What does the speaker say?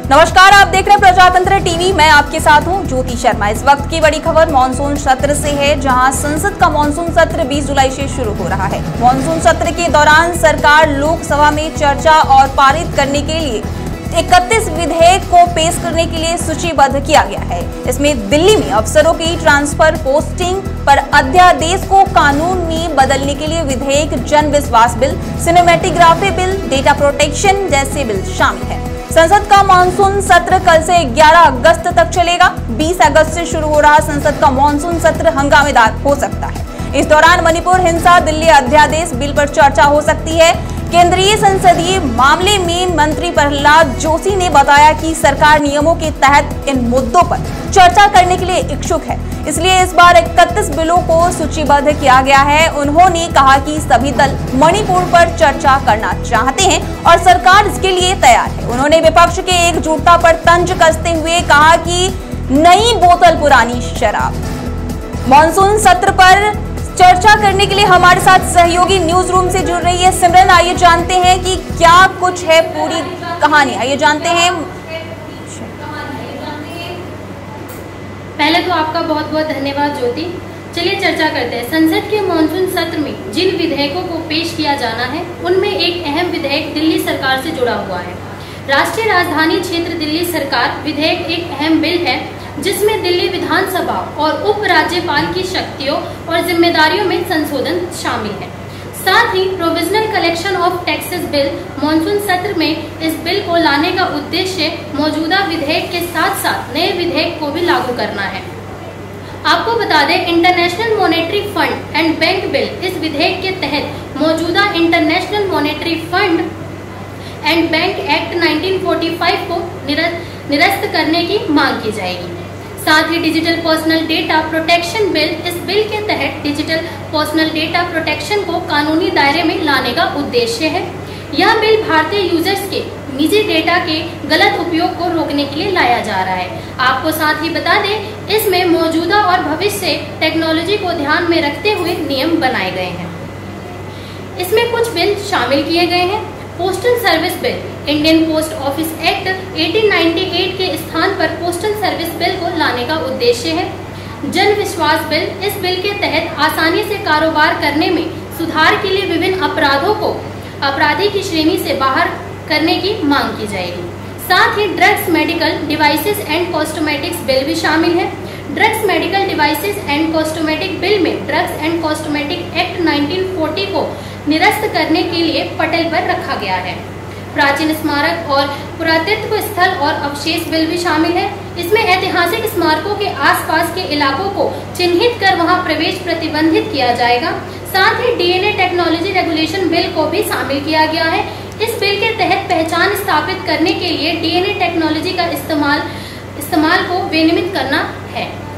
नमस्कार, आप देख रहे हैं प्रजातंत्र टीवी। मैं आपके साथ हूं ज्योति शर्मा। इस वक्त की बड़ी खबर मानसून सत्र से है, जहां संसद का मानसून सत्र 20 जुलाई से शुरू हो रहा है। मानसून सत्र के दौरान सरकार लोकसभा में चर्चा और पारित करने के लिए 31 विधेयक को पेश करने के लिए सूचीबद्ध किया गया है। इसमें दिल्ली में अफसरों की ट्रांसफर पोस्टिंग पर अध्यादेश को कानून में बदलने के लिए विधेयक, जन विश्वास bill, cinematography bill, data protection जैसे बिल शामिल है। संसद का मानसून सत्र कल से 11 अगस्त तक चलेगा। 20 अगस्त से शुरू हो रहा संसद का मानसून सत्र हंगामेदार हो सकता है। इस दौरान मणिपुर हिंसा दिल्ली अध्यादेश बिल पर चर्चा हो सकती है। केंद्रीय संसदीय मामले में मंत्री प्रहलाद जोशी ने बताया कि सरकार नियमों के तहत इन मुद्दों पर चर्चा करने के लिए इच्छुक है, इसलिए इस बार 31 बिलों को सूचीबद्ध किया गया है। उन्होंने कहा कि सभी दल मणिपुर पर चर्चा करना चाहते हैं और सरकार इसके लिए तैयार है। उन्होंने विपक्ष के एकजुटता पर तंज कसते हुए कहा कि नई बोतल पुरानी शराब। मानसून सत्र पर चर्चा करने के लिए हमारे साथ सहयोगी न्यूज रूम से जुड़ रही है सिमरन। आइए जानते हैं कि क्या कुछ है पूरी कहानी, आइए जानते हैं। पहले तो आपका बहुत बहुत धन्यवाद ज्योति। चलिए चर्चा करते हैं। संसद के मानसून सत्र में जिन विधेयकों को पेश किया जाना है, उनमें एक अहम विधेयक दिल्ली सरकार से जुड़ा हुआ है। राष्ट्रीय राजधानी क्षेत्र दिल्ली सरकार विधेयक एक अहम बिल है, जिसमें दिल्ली विधानसभा और उप राज्यपाल की शक्तियों और जिम्मेदारियों में संशोधन शामिल है। साथ ही provisional collection of taxes bill monsoon सत्र में इस बिल को लाने का उद्देश्य मौजूदा विधेयक के साथ साथ नए विधेयक को भी लागू करना है। आपको बता दें, international monetary fund and bank bill इस विधेयक के तहत मौजूदा international monetary fund and bank act 1945 को निरस्त करने की मांग की जाएगी। साथ ही digital personal data protection bill, इस बिल के तहत डिजिटल पर्सनल डेटा प्रोटेक्शन को कानूनी दायरे में लाने का उद्देश्य है। यह बिल भारतीय यूजर्स के निजी डेटा के गलत उपयोग को रोकने के लिए लाया जा रहा है। आपको साथ ही बता दें, इसमें मौजूदा और भविष्य टेक्नोलॉजी को ध्यान में रखते हुए नियम बनाए गए हैं। इसमें कुछ बिल शामिल किए गए हैं। Postal service bill, Indian post office act 1898 के स्थान पर पोस्टल सर्विस बिल को लाने का उद्देश्य है। जन विश्वास बिल, इस बिल के तहत आसानी से कारोबार करने में सुधार के लिए विभिन्न अपराधों को अपराधी की श्रेणी से बाहर करने की मांग की जाएगी। साथ ही drugs, medical devices and cosmetics bill भी शामिल है। Drugs, medical devices and cosmetic bill में ड्रग्स एंड कॉस्मेटिक एक्ट 1940 को निरस्त करने के लिए पटल पर रखा गया है। प्राचीन स्मारक और पुरातत्व स्थल और अवशेष बिल भी शामिल है। इसमें ऐतिहासिक स्मारकों के आसपास के इलाकों को चिन्हित कर वहां प्रवेश प्रतिबंधित किया जाएगा। साथ ही डीएनए टेक्नोलॉजी रेगुलेशन बिल को भी शामिल किया गया है। इस बिल के तहत पहचान स्थापित करने के लिए डीएनए टेक्नोलॉजी का इस्तेमाल को विनियमित करना है।